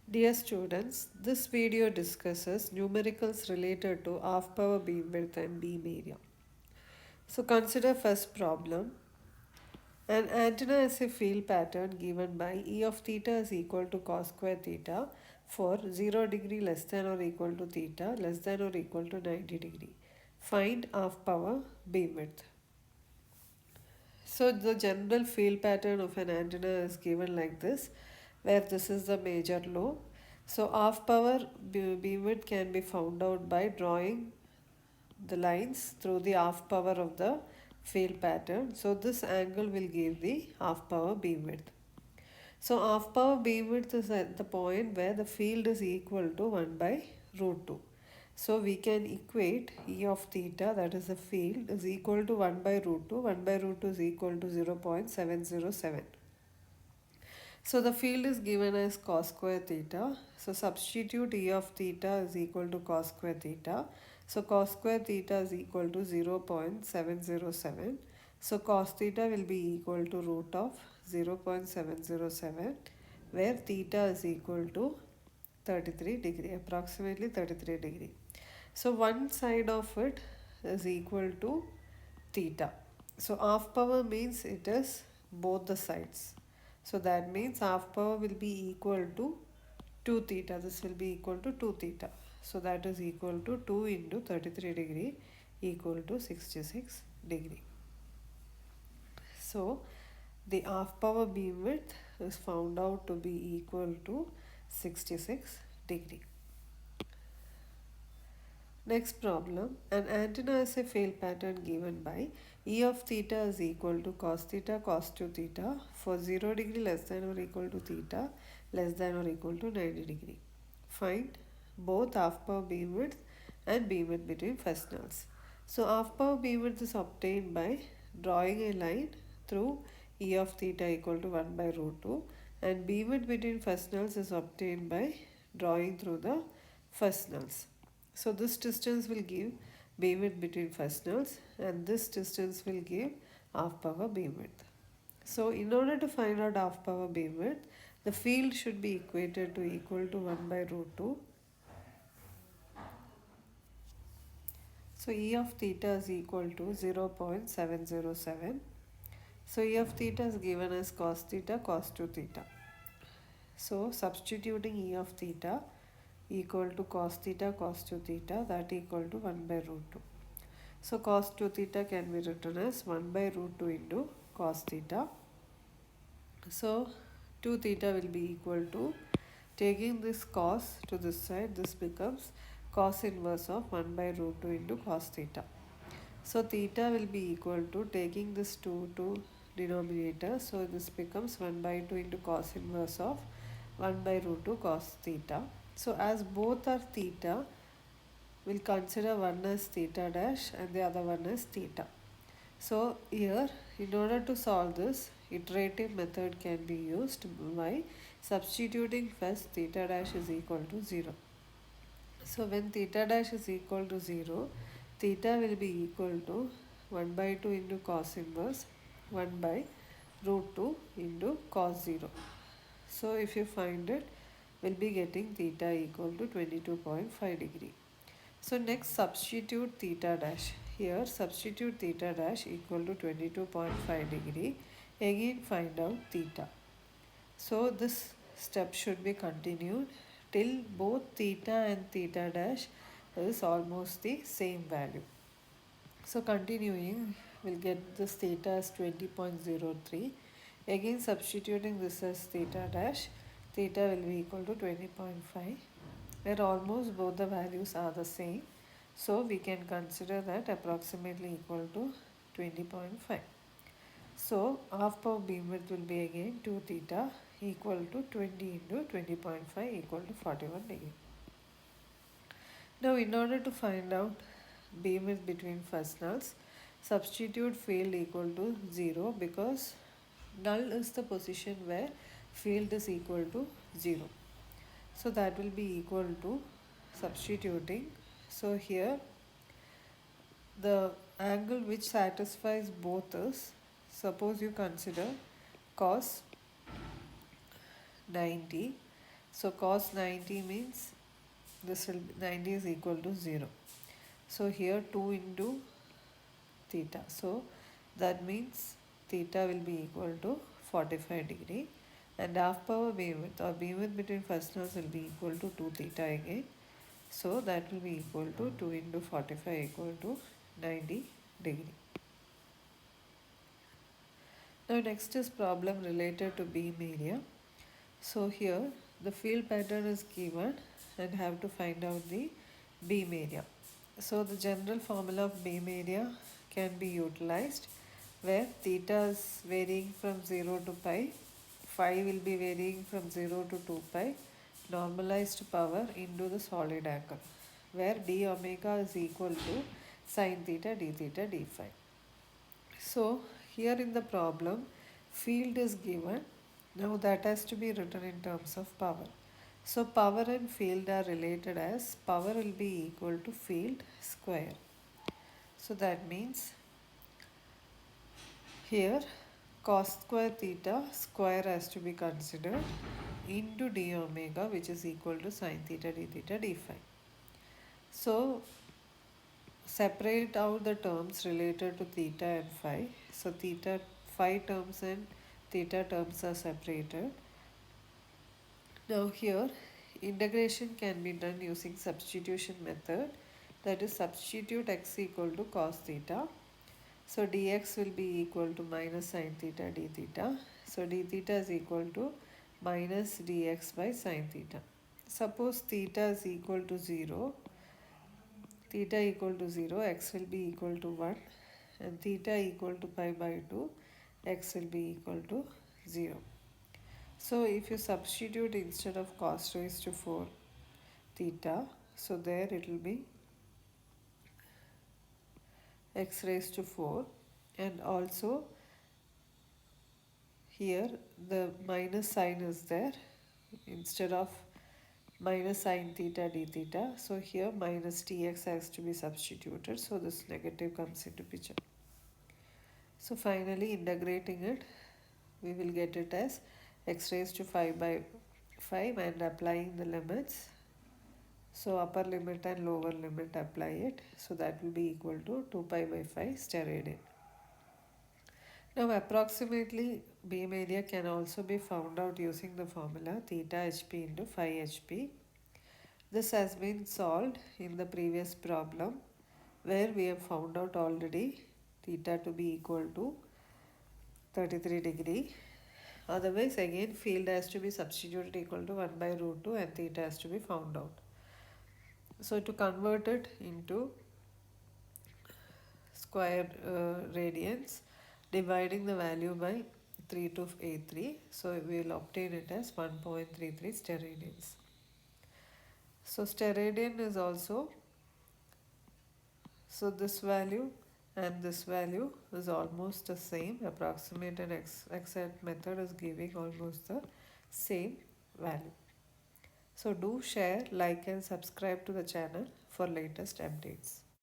Dear students, this video discusses numericals related to half power beamwidth and beam area. So consider first problem. An antenna has a field pattern given by E of theta is equal to cos square theta for 0 degree less than or equal to theta less than or equal to 90 degree. Find half power beamwidth. So the general field pattern of an antenna is given like this, where this is the major lobe. So half power beamwidth can be found out by drawing the lines through the half power of the field pattern. So this angle will give the half power beamwidth. So half power beamwidth is at the point where the field is equal to 1 by root 2. So we can equate E of theta, that is the field, is equal to 1 by root 2. 1 by root 2 is equal to 0.707. So the field is given as cos square theta. So substitute E of theta is equal to cos square theta. So cos square theta is equal to 0.707. So cos theta will be equal to root of 0.707, where theta is equal to 33 degree, approximately 33 degree. So one side of it is equal to theta. So half power means it is both the sides. So that means half power will be equal to 2 theta. This will be equal to 2 theta. So that is equal to 2 into 33 degree equal to 66 degree. So the half power beamwidth is found out to be equal to 66 degree. Next problem, an antenna has a field pattern given by E of theta is equal to cos theta cos 2 theta for 0 degree less than or equal to theta less than or equal to 90 degree. Find both half power beamwidth and beamwidth between first nulls. So half power beamwidth is obtained by drawing a line through E of theta equal to 1 by root 2, and beamwidth between first nulls is obtained by drawing through the first nulls. So this distance will give beamwidth between first nulls, and this distance will give half power beamwidth. So in order to find out half power beamwidth, the field should be equated to equal to 1 by root 2. So E of theta is equal to 0.707. So E of theta is given as cos theta cos 2 theta. So substituting E of theta equal to cos theta cos 2 theta, that equal to 1 by root 2. So cos 2 theta can be written as 1 by root 2 into cos theta. So 2 theta will be equal to, taking this cos to this side, this becomes cos inverse of 1 by root 2 into cos theta. So theta will be equal to, taking this 2 to denominator, so this becomes 1 by 2 into cos inverse of 1 by root 2 cos theta. So as both are theta, we'll consider one as theta dash and the other one as theta. So here, in order to solve this, iterative method can be used by substituting first theta dash is equal to 0. So when theta dash is equal to 0, theta will be equal to 1 by 2 into cos inverse 1 by root 2 into cos 0. So if you find it, we'll be getting theta equal to 22.5 degree. So next substitute theta dash. Here substitute theta dash equal to 22.5 degree. Again find out theta. So this step should be continued till both theta and theta dash is almost the same value. So continuing, we'll get this theta as 20.03. Again substituting this as theta dash, theta will be equal to 20.5, where almost both the values are the same. So we can consider that approximately equal to 20.5. So half power beamwidth will be again 2 theta equal to 20 into 20.5 equal to 41 degree. Now in order to find out beamwidth between first nulls, substitute field equal to 0, because null is the position where field is equal to 0. So that will be equal to substituting. So here the angle which satisfies both is, suppose you consider cos 90. So cos 90 means this will be 90 is equal to 0. So here 2 into theta. So that means theta will be equal to 45 degree, and half power beamwidth or beamwidth between fasteners will be equal to 2 theta again. So that will be equal to 2 into 45 equal to 90 degree. Now next is problem related to beam area. So here the field pattern is given and have to find out the beam area. So the general formula of beam area can be utilized where theta is varying from 0 to pi, phi will be varying from 0 to 2 pi, normalized power into the solid angle, where d omega is equal to sine theta d theta d phi. So here in the problem, field is given. Now that has to be written in terms of power. So power and field are related as power will be equal to field square. So that means here cos square theta square has to be considered into d omega, which is equal to sine theta d theta d phi. So separate out the terms related to theta and phi. So theta, phi terms and theta terms are separated. Now here integration can be done using substitution method, that is substitute x equal to cos theta. So dx will be equal to minus sine theta d theta. So d theta is equal to minus dx by sine theta. Suppose theta is equal to 0, theta equal to 0, x will be equal to 1, and theta equal to pi by 2, x will be equal to 0. So if you substitute instead of cos raised to 4 theta, so there it will be x raised to 4, and also here the minus sign is there instead of minus sine theta d theta. So here minus tx has to be substituted, so this negative comes into picture. So finally integrating it, we will get it as x raised to 5 by 5 and applying the limits. So upper limit and lower limit apply it. So that will be equal to 2 pi by 5 steradian. Now approximately beam area can also be found out using the formula theta hp into phi hp. This has been solved in the previous problem where we have found out already theta to be equal to 33 degree. Otherwise again field has to be substituted equal to 1 by root 2 and theta has to be found out. So to convert it into square radians, dividing the value by 3283, so we will obtain it as 1.33 steradians. So steradian is also, so this value and this value is almost the same, approximate and exact method is giving almost the same value. So do share, like and subscribe to the channel for latest updates.